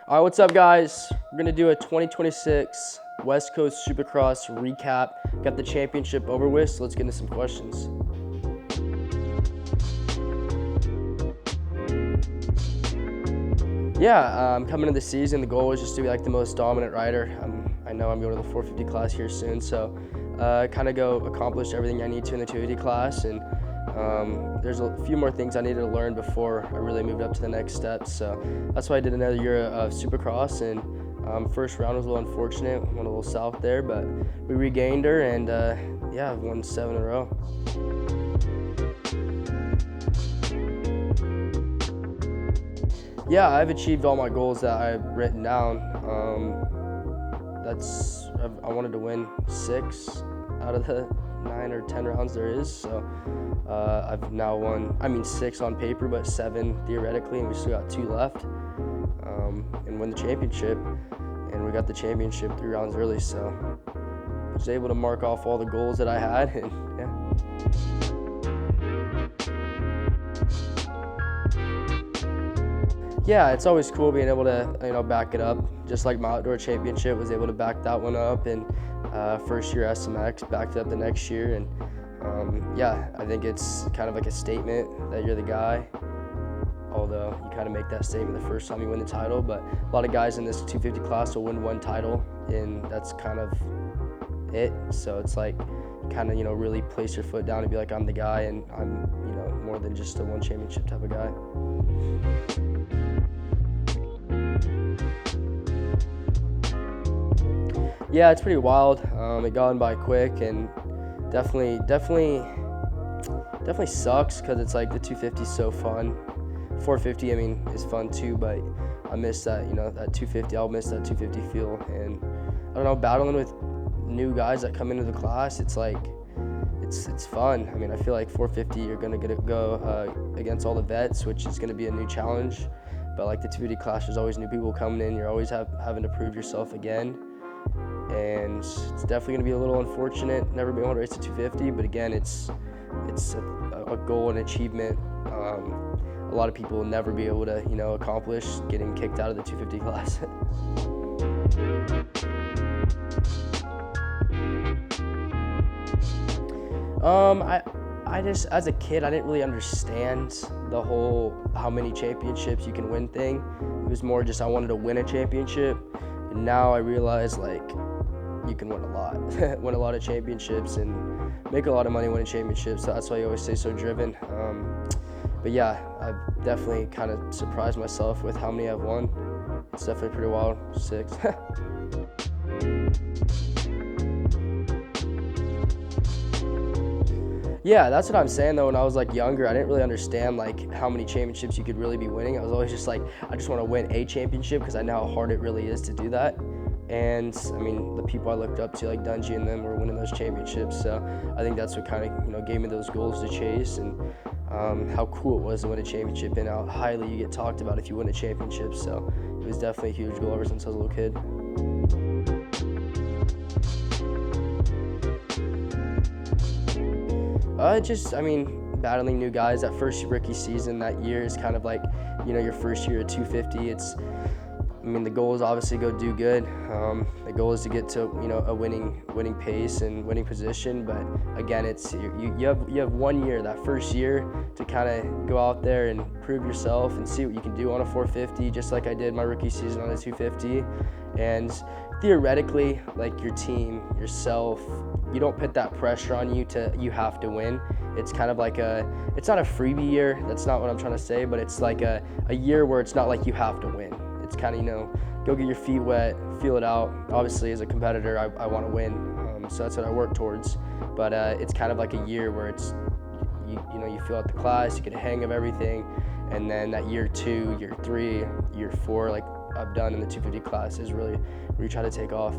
All right, what's up, guys? We're going to do a 2026 West Coast Supercross recap. Got the championship over with, so let's get into some questions. Yeah, coming into the season, the goal was just to be like the most dominant rider. I know I'm going to the 450 class here soon, so kind of go accomplish everything I need to in the 280 class. And there's a few more things I needed to learn before I really moved up to the next steps. So that's why I did another year of Supercross. And first round was a little unfortunate, went a little south there, but we regained her, and yeah, I've won 7 in a row. Yeah, I've achieved all my goals that I've written down. I wanted to win 6 out of the 9 or 10 rounds there is. So I've now won, 6 on paper, but 7 theoretically, and we still got 2 left, and win the championship. And we got the championship 3 rounds early, so I was able to mark off all the goals that I had, and yeah. Yeah, it's always cool being able to, back it up. Just like my outdoor championship, was able to back that one up, and first year SMX, backed it up the next year, and yeah, I think it's kind of like a statement that you're the guy. Although you kind of make that statement the first time you win the title, but a lot of guys in this 250 class will win 1 title, and that's kind of it. So it's like, kind of, really place your foot down and be like, I'm the guy, and I'm, more than just a 1 championship type of guy. Yeah, it's pretty wild. It got by quick, and definitely sucks because it's like the 250 is so fun. 450, is fun too, but I miss that, that 250. I'll miss that 250 feel, and I don't know, battling with new guys that come into the class, it's like, it's fun. I feel like 450, you're gonna go against all the vets, which is gonna be a new challenge. But like the 250 class, there's always new people coming in. You're always having to prove yourself again. And it's definitely going to be a little unfortunate never being able to race the 250, but again, it's a goal and achievement a lot of people will never be able to accomplish, getting kicked out of the 250 class. I just, as a kid, I didn't really understand the whole how many championships you can win thing. It was more just I wanted to win a championship, and now I realize like you can win a lot, win a lot of championships, and make a lot of money winning championships. So that's why you always stay so driven. But yeah, I've definitely kind of surprised myself with how many I've won. It's definitely pretty wild, 6. Yeah, that's what I'm saying though. When I was like younger, I didn't really understand like how many championships you could really be winning. I was always just like, I just want to win a championship because I know how hard it really is to do that. And the people I looked up to, like Dungy and them, were winning those championships. So I think that's what kind of gave me those goals to chase, and how cool it was to win a championship, and how highly you get talked about if you win a championship. So it was definitely a huge goal ever since I was a little kid. Battling new guys. That first rookie season that year is kind of like, your first year at 250. The goal is obviously go do good. The goal is to get to a winning pace and winning position. But again, it's you have 1 year, that first year, to kind of go out there and prove yourself and see what you can do on a 450, just like I did my rookie season on a 250. And theoretically, like your team, yourself, you don't put that pressure on you have to win. It's kind of like it's not a freebie year. That's not what I'm trying to say, but it's like a year where it's not like you have to win. It's kind of, go get your feet wet, feel it out. Obviously, as a competitor, I want to win, so that's what I work towards. But it's kind of like a year where it's, you feel out the class, you get a hang of everything, and then that year 2, year 3, year 4, like I've done in the 250 class, is really where you try to take off.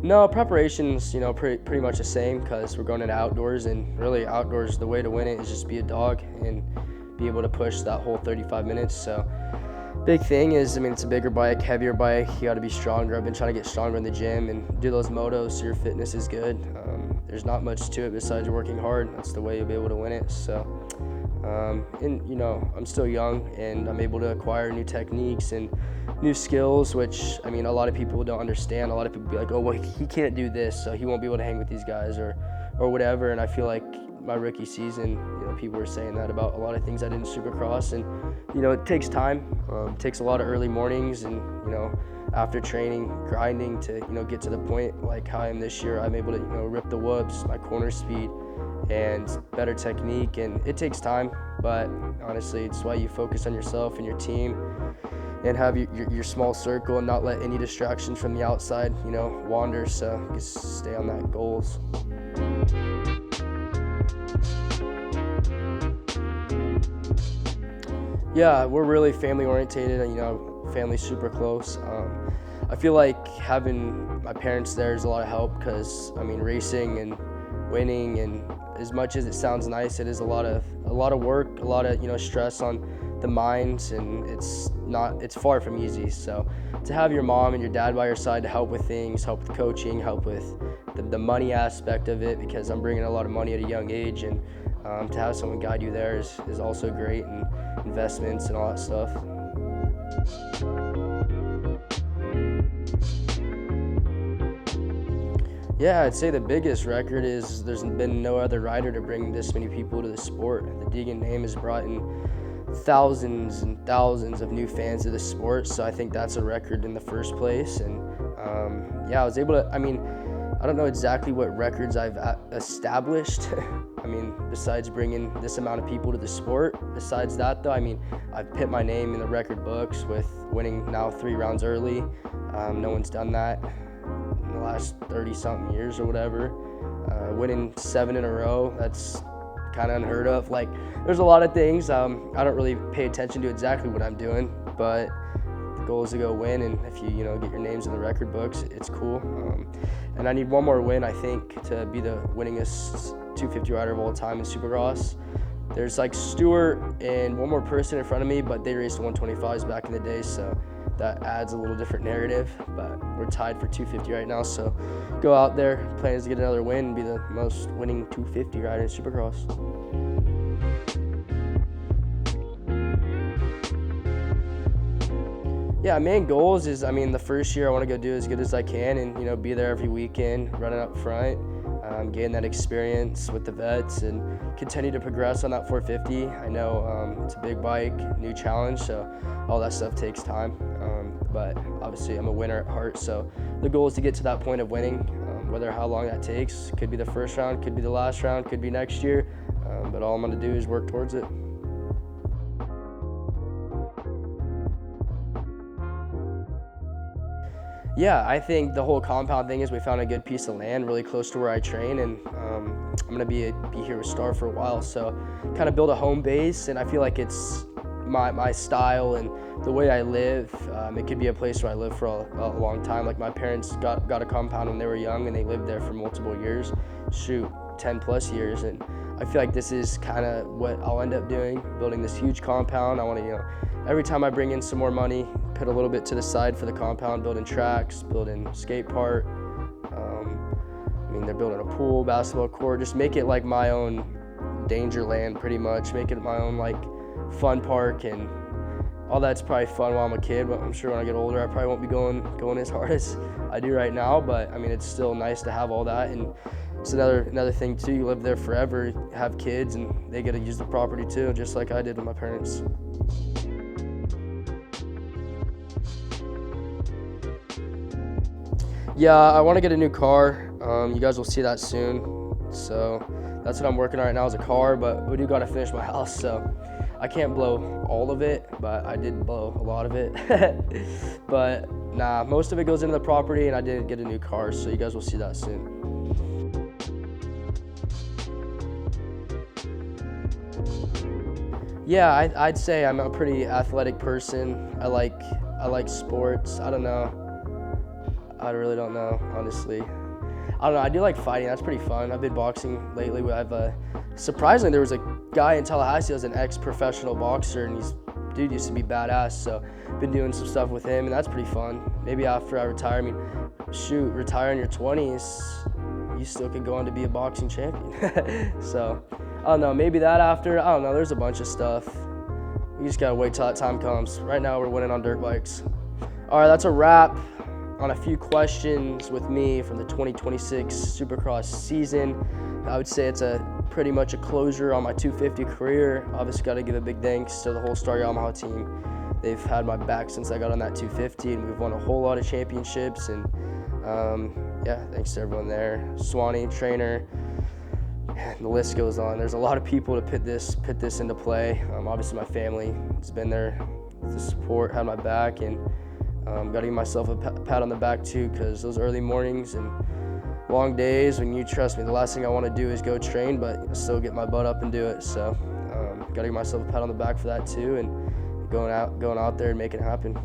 No, preparation's, pretty much the same, because we're going into outdoors, and really outdoors, the way to win it is just be a dog and be able to push that whole 35 minutes. So big thing is, it's a bigger bike, heavier bike. You got to be stronger. I've been trying to get stronger in the gym and do those motos so your fitness is good. there's not much to it besides working hard. That's the way you'll be able to win it. So, and you know, I'm still young and I'm able to acquire new techniques and new skills, which, I mean, a lot of people don't understand. A lot of people be like, oh, well, he can't do this, so he won't be able to hang with these guys or whatever. And I feel like my rookie season, you know, people were saying that about a lot of things I did in Supercross, and you know, it takes time. It takes a lot of early mornings, and you know, after training, grinding to, you know, get to the point like how I am this year. I'm able to, you know, rip the whoops, my corner speed, and better technique, and it takes time. But honestly, it's why you focus on yourself and your team, and have your small circle, and not let any distractions from the outside, you know, wander. So just stay on that goals. Yeah, we're really family orientated, and you know, family's super close. I feel like having my parents there is a lot of help, because I mean, racing and winning, and as much as it sounds nice, it is a lot of work, a lot of, you know, stress on the mind, and it's far from easy. So to have your mom and your dad by your side to help with things, help with coaching, help with the money aspect of it, because I'm bringing a lot of money at a young age, and to have someone guide you there is also great, and investments and all that stuff. Yeah, I'd say the biggest record is there's been no other rider to bring this many people to the sport. The Deegan name has brought in thousands and thousands of new fans to the sport, so I think that's a record in the first place. And yeah, I was able to, I mean, I don't know exactly what records I've established. I mean, besides bringing this amount of people to the sport. Besides that, though, I mean, I've put my name in the record books with winning now 3 rounds early. No one's done that in the last 30-something years or whatever. Winning 7 in a row, that's kind of unheard of. Like, there's a lot of things. I don't really pay attention to exactly what I'm doing, but the goal is to go win, and if you know, get your names in the record books, it's cool. And I need one more win, I think, to be the winningest 250 rider of all time in Supercross. There's like Stewart and one more person in front of me, but they raced 125s back in the day, so that adds a little different narrative. But we're tied for 250 right now, so go out there, plan is to get another win and be the most winning 250 rider in Supercross. Yeah, main goals is, I mean, the first year I want to go do as good as I can, and you know, be there every weekend, running up front, gain that experience with the vets, and continue to progress on that 450. I know it's a big bike, new challenge, so all that stuff takes time. But obviously I'm a winner at heart, so the goal is to get to that point of winning, whether how long that takes. Could be the first round, could be the last round, could be next year, but all I'm going to do is work towards it. Yeah, I think the whole compound thing is we found a good piece of land really close to where I train, and I'm gonna be here with Star for a while, so kind of build a home base, and I feel like it's my style and the way I live. It could be a place where I live for a long time. Like, my parents got a compound when they were young, and they lived there for multiple years, 10 plus years, and I feel like this is kind of what I'll end up doing, building this huge compound. I want to, you know, every time I bring in some more money, put a little bit to the side for the compound, building tracks, building skate park. I mean, they're building a pool, basketball court, just make it like my own danger land pretty much, make it my own like fun park, and all that's probably fun while I'm a kid, but I'm sure when I get older I probably won't be going as hard as I do right now. But I mean, it's still nice to have all that, and it's another thing too. You live there forever, have kids, and they get to use the property too, just like I did with my parents. Yeah, I want to get a new car. You guys will see that soon. So that's what I'm working on right now, is a car, but we do got to finish my house, so I can't blow all of it, but I did blow a lot of it. But nah, most of it goes into the property, and I did get a new car, so you guys will see that soon. Yeah, I'd say I'm a pretty athletic person. I like sports. I don't know. I really don't know, honestly. I don't know, I do like fighting, that's pretty fun. I've been boxing lately. Surprisingly, there was a guy in Tallahassee that was an ex-professional boxer, and dude used to be badass, so been doing some stuff with him, and that's pretty fun. Maybe after I retire, I mean, shoot, retire in your 20s, you still could go on to be a boxing champion. So, I don't know, maybe that after, I don't know, there's a bunch of stuff. You just gotta wait till that time comes. Right now, we're winning on dirt bikes. All right, that's a wrap on a few questions with me from the 2026 Supercross season. I would say it's pretty much a closure on my 250 career. Obviously, got to give a big thanks to the whole Star Yamaha team. They've had my back since I got on that 250, and we've won a whole lot of championships. And yeah, thanks to everyone there. Swanee, trainer, and the list goes on. There's a lot of people to put this into play. Obviously, my family has been there to support, had my back, and got to give myself a pat on the back too, because those early mornings and long days, when you trust me, the last thing I want to do is go train, but still get my butt up and do it. So got to give myself a pat on the back for that too, and going out there and making it happen.